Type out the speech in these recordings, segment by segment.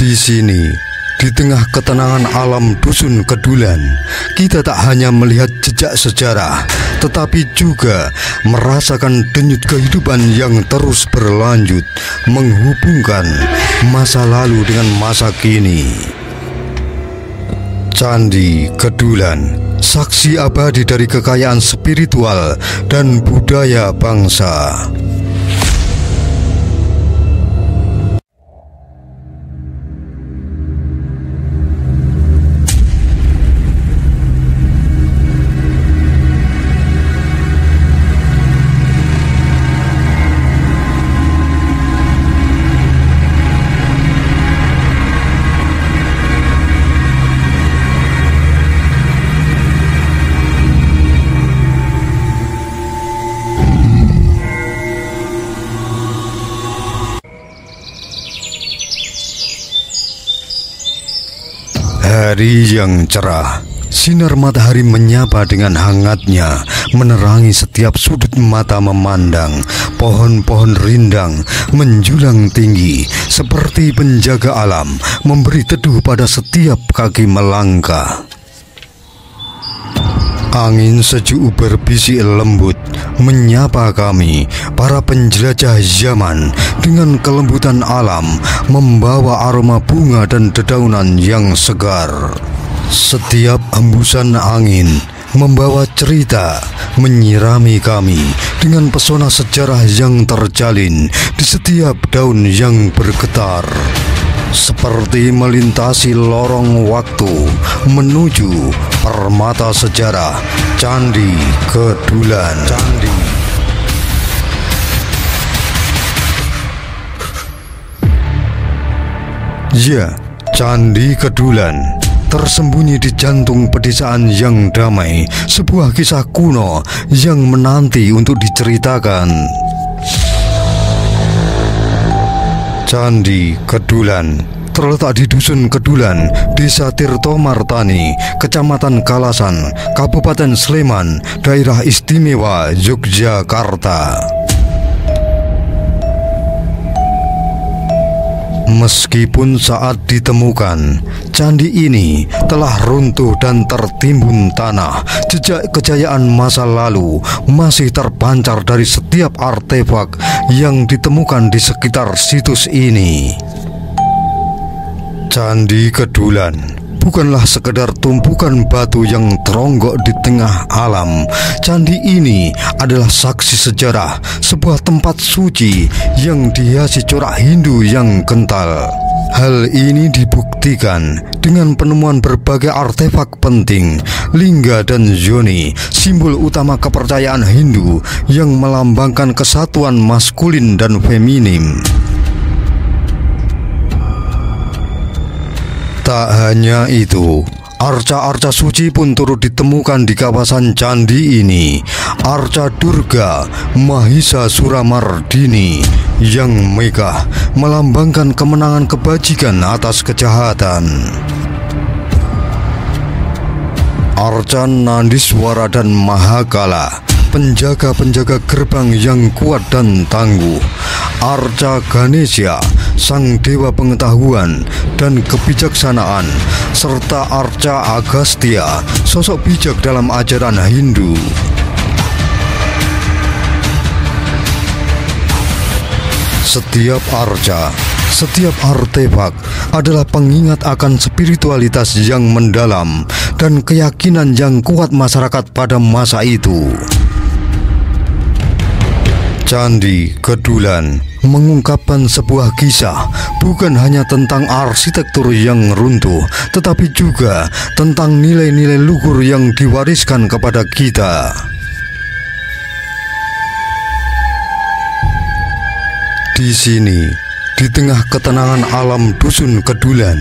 Di sini, di tengah ketenangan alam dusun Kedulan, kita tak hanya melihat jejak sejarah, tetapi juga merasakan denyut kehidupan yang terus berlanjut, menghubungkan masa lalu dengan masa kini. Candi Kedulan, saksi abadi dari kekayaan spiritual dan budaya bangsa. Hari yang cerah, sinar matahari menyapa dengan hangatnya, menerangi setiap sudut mata memandang. Pohon-pohon rindang menjulang tinggi, seperti penjaga alam, memberi teduh pada setiap kaki melangkah. Angin sejuk berbisik lembut menyapa kami, para penjelajah zaman, dengan kelembutan alam, membawa aroma bunga dan dedaunan yang segar. Setiap hembusan angin membawa cerita, menyirami kami dengan pesona sejarah yang terjalin di setiap daun yang bergetar. Seperti melintasi lorong waktu menuju permata sejarah Candi Kedulan. Ya, Candi Kedulan tersembunyi di jantung pedesaan yang damai, sebuah kisah kuno yang menanti untuk diceritakan. Candi Kedulan terletak di Dusun Kedulan, Desa Tirto Martani, Kecamatan Kalasan, Kabupaten Sleman, Daerah Istimewa Yogyakarta. Meskipun saat ditemukan, candi ini telah runtuh dan tertimbun tanah, jejak kejayaan masa lalu masih terpancar dari setiap artefak yang ditemukan di sekitar situs ini. Candi Kedulan bukanlah sekedar tumpukan batu yang teronggok di tengah alam. Candi ini adalah saksi sejarah, sebuah tempat suci yang dihiasi corak Hindu yang kental. Hal ini dibuktikan dengan penemuan berbagai artefak penting, lingga dan yoni, simbol utama kepercayaan Hindu yang melambangkan kesatuan maskulin dan feminim. Tak hanya itu, arca-arca suci pun turut ditemukan di kawasan candi ini. Arca Durga Mahisa Suramardini yang megah melambangkan kemenangan kebajikan atas kejahatan. Arca Nandiswara dan Mahakala, penjaga-penjaga gerbang yang kuat dan tangguh. Arca Ganesha, sang dewa pengetahuan dan kebijaksanaan, serta Arca Agastya, sosok bijak dalam ajaran Hindu. Setiap arca, setiap artefak adalah pengingat akan spiritualitas yang mendalam dan keyakinan yang kuat masyarakat pada masa itu. Candi Kedulan mengungkapkan sebuah kisah bukan hanya tentang arsitektur yang runtuh, tetapi juga tentang nilai-nilai luhur yang diwariskan kepada kita. Di sini, di tengah ketenangan alam Dusun Kedulan,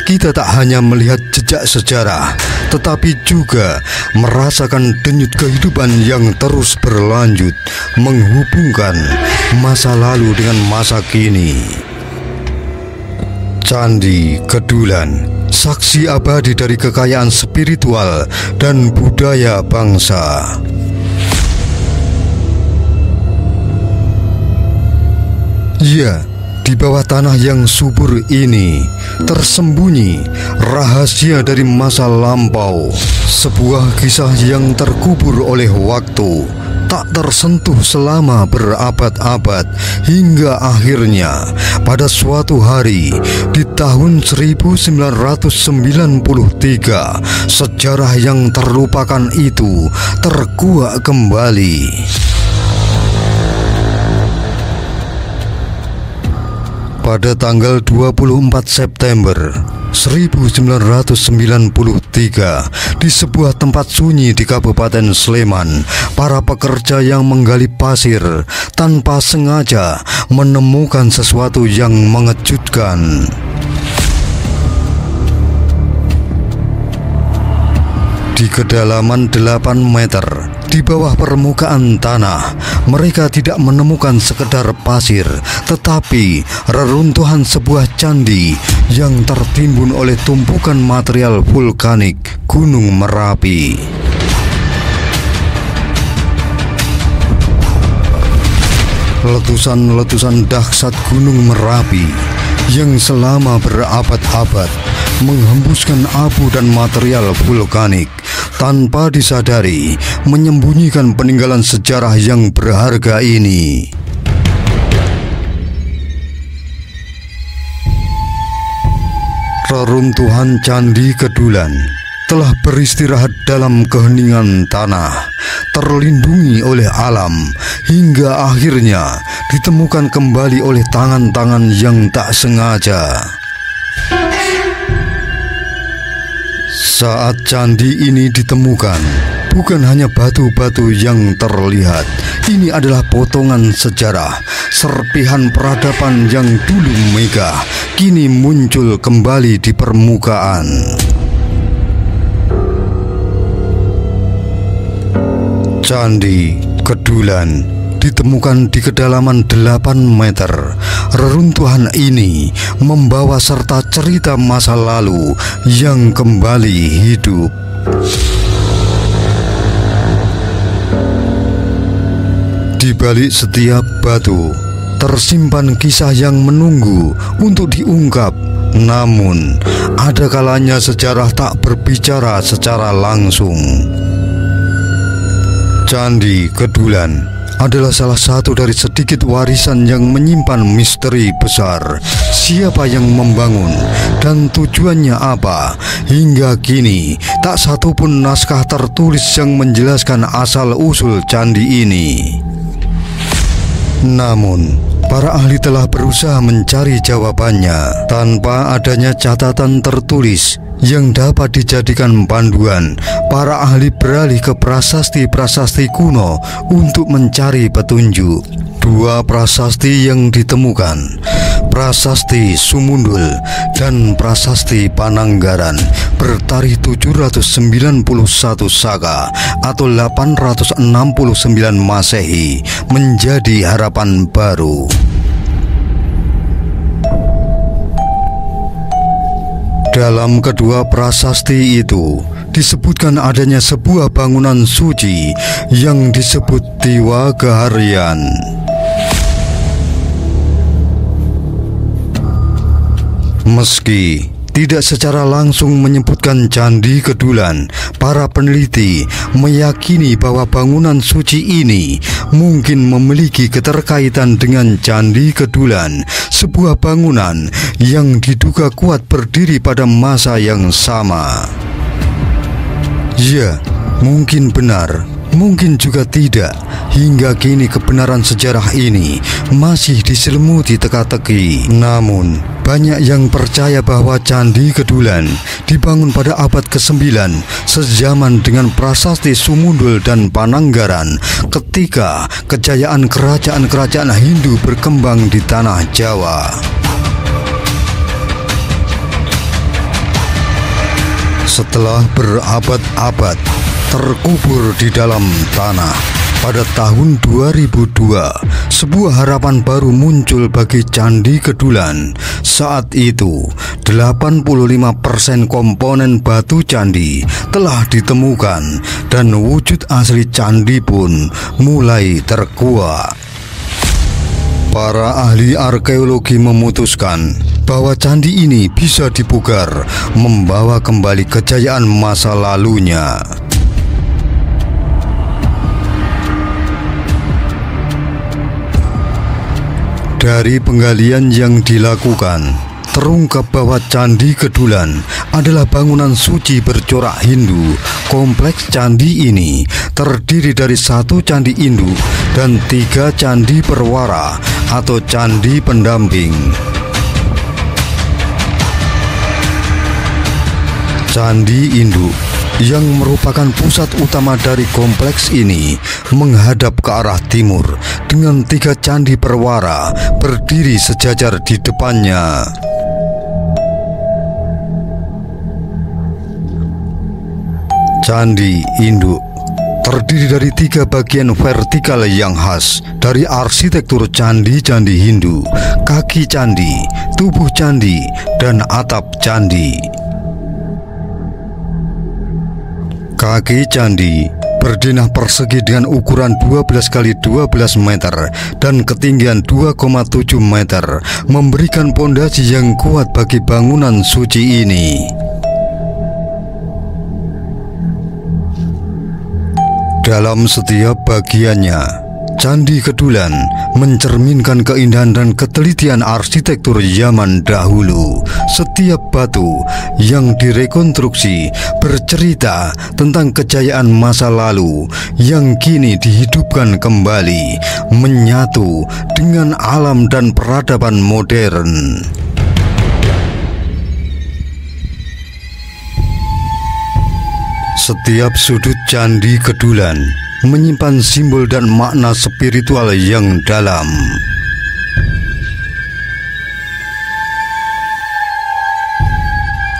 kita tak hanya melihat jejak sejarah, tetapi juga merasakan denyut kehidupan yang terus berlanjut, menghubungkan masa lalu dengan masa kini. Candi Kedulan, saksi abadi dari kekayaan spiritual dan budaya bangsa. Ya, Di bawah tanah yang subur ini tersembunyi rahasia dari masa lampau, sebuah kisah yang terkubur oleh waktu, tak tersentuh selama berabad-abad, hingga akhirnya pada suatu hari di tahun 1993 sejarah yang terlupakan itu terkuak kembali. Pada tanggal 24 September 1993, di sebuah tempat sunyi di Kabupaten Sleman, para pekerja yang menggali pasir tanpa sengaja menemukan sesuatu yang mengejutkan. Di kedalaman 8 meter di bawah permukaan tanah, mereka tidak menemukan sekedar pasir, tetapi reruntuhan sebuah candi yang tertimbun oleh tumpukan material vulkanik Gunung Merapi. Letusan-letusan dahsyat Gunung Merapi yang selama berabad-abad menghembuskan abu dan material vulkanik tanpa disadari menyembunyikan peninggalan sejarah yang berharga ini. Reruntuhan Candi Kedulan telah beristirahat dalam keheningan tanah, terlindungi oleh alam, hingga akhirnya ditemukan kembali oleh tangan-tangan yang tak sengaja. Saat candi ini ditemukan, bukan hanya batu-batu yang terlihat. Ini adalah potongan sejarah, serpihan peradaban yang dulu megah, kini muncul kembali di permukaan. Candi Kedulan ditemukan di kedalaman 8 meter. Reruntuhan ini membawa serta cerita masa lalu yang kembali hidup. Di balik setiap batu tersimpan kisah yang menunggu untuk diungkap. Namun, ada kalanya sejarah tak berbicara secara langsung. Candi Kedulan adalah salah satu dari sedikit warisan yang menyimpan misteri besar. Siapa yang membangun dan tujuannya apa? Hingga kini tak satupun naskah tertulis yang menjelaskan asal-usul candi ini. Namun, para ahli telah berusaha mencari jawabannya tanpa adanya catatan tertulis yang dapat dijadikan panduan. Para ahli beralih ke prasasti-prasasti kuno untuk mencari petunjuk. Dua prasasti yang ditemukan, Prasasti Sumundul dan Prasasti Pananggaran, bertarikh 791 Saka atau 869 Masehi, menjadi harapan baru. Dalam kedua prasasti itu disebutkan adanya sebuah bangunan suci yang disebut Tiwa Gaharian. Meski tidak secara langsung menyebutkan Candi Kedulan, para peneliti meyakini bahwa bangunan suci ini mungkin memiliki keterkaitan dengan Candi Kedulan, sebuah bangunan yang diduga kuat berdiri pada masa yang sama. Ya, mungkin benar, mungkin juga tidak. Hingga kini kebenaran sejarah ini masih diselimuti teka-teki. Namun, banyak yang percaya bahwa Candi Kedulan dibangun pada abad ke-9 sejaman dengan prasasti Sumundul dan Pananggaran ketika kejayaan kerajaan-kerajaan Hindu berkembang di tanah Jawa. Setelah berabad-abad terkubur di dalam tanah, pada tahun 2002, sebuah harapan baru muncul bagi Candi Kedulan. Saat itu, 85% komponen batu candi telah ditemukan dan wujud asli candi pun mulai terkuak. Para ahli arkeologi memutuskan bahwa candi ini bisa dipugar, membawa kembali kejayaan masa lalunya. Dari penggalian yang dilakukan, terungkap bahwa Candi Kedulan adalah bangunan suci bercorak Hindu. Kompleks candi ini terdiri dari 1 candi induk dan 3 candi perwara atau candi pendamping. Candi induk yang merupakan pusat utama dari kompleks ini menghadap ke arah timur dengan 3 candi perwara berdiri sejajar di depannya. Candi induk terdiri dari 3 bagian vertikal yang khas dari arsitektur candi-candi Hindu: kaki candi, tubuh candi, dan atap candi. Kaki candi berdinah persegi dengan ukuran 12 x 12 meter dan ketinggian 2,7 meter, memberikan pondasi yang kuat bagi bangunan suci ini. Dalam setiap bagiannya, Candi Kedulan mencerminkan keindahan dan ketelitian arsitektur zaman dahulu. Setiap batu yang direkonstruksi bercerita tentang kejayaan masa lalu yang kini dihidupkan kembali, menyatu dengan alam dan peradaban modern. Setiap sudut Candi Kedulan menyimpan simbol dan makna spiritual yang dalam.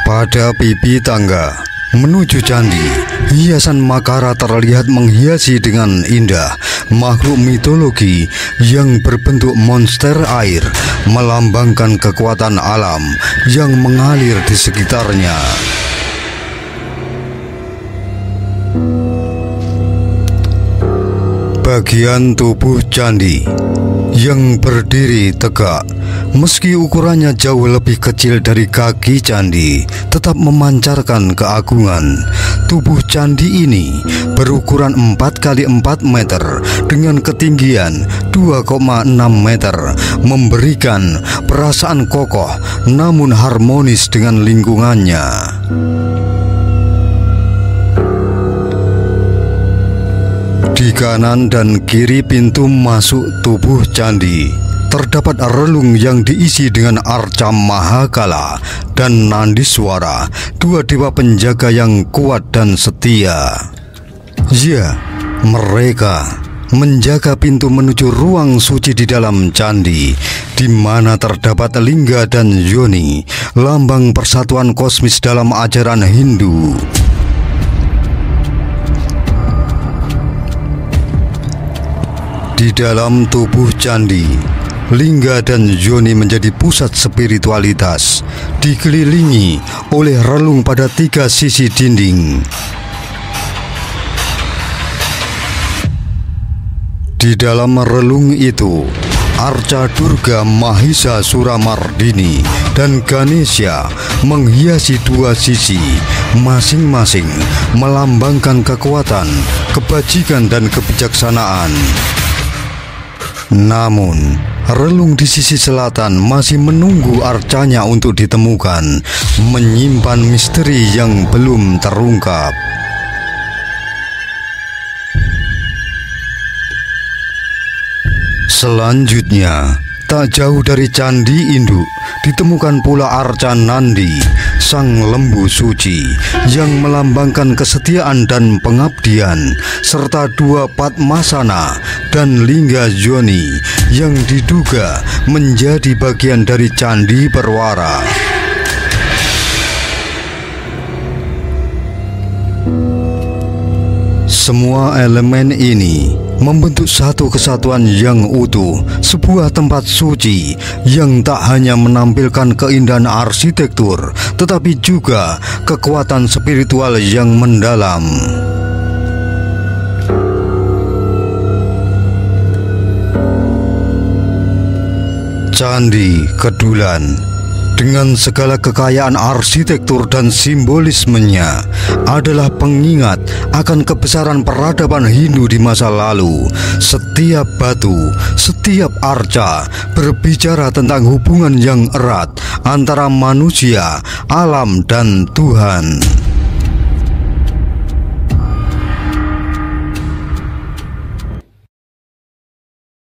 Pada pipi tangga menuju candi, hiasan Makara terlihat menghiasi dengan indah makhluk mitologi yang berbentuk monster air, melambangkan kekuatan alam yang mengalir di sekitarnya. Bagian tubuh candi yang berdiri tegak, meski ukurannya jauh lebih kecil dari kaki candi, tetap memancarkan keagungan. Tubuh candi ini berukuran 4 x 4 meter dengan ketinggian 2,6 meter, memberikan perasaan kokoh namun harmonis dengan lingkungannya. Di kanan dan kiri pintu masuk tubuh candi terdapat relung yang diisi dengan arca Mahakala dan Nandiswara, 2 dewa penjaga yang kuat dan setia. Ya, mereka menjaga pintu menuju ruang suci di dalam candi, di mana terdapat lingga dan yoni, lambang persatuan kosmis dalam ajaran Hindu. Di dalam tubuh candi, lingga dan yoni menjadi pusat spiritualitas, dikelilingi oleh relung pada 3 sisi dinding. Di dalam relung itu, arca Durga Mahisa Suramardini dan Ganesha menghiasi 2 sisi, masing-masing melambangkan kekuatan, kebajikan, dan kebijaksanaan. Namun, relung di sisi selatan masih menunggu arcanya untuk ditemukan, menyimpan misteri yang belum terungkap. Selanjutnya, tak jauh dari Candi Induk ditemukan pula arca Nandi, sang lembu suci yang melambangkan kesetiaan dan pengabdian, serta 2 Padmasana dan lingga yoni yang diduga menjadi bagian dari Candi Perwara. Semua elemen ini membentuk satu kesatuan yang utuh, sebuah tempat suci yang tak hanya menampilkan keindahan arsitektur, tetapi juga kekuatan spiritual yang mendalam. Candi Kedulan dengan segala kekayaan arsitektur dan simbolismenya adalah pengingat akan kebesaran peradaban Hindu di masa lalu. Setiap batu, setiap arca berbicara tentang hubungan yang erat antara manusia, alam, dan Tuhan.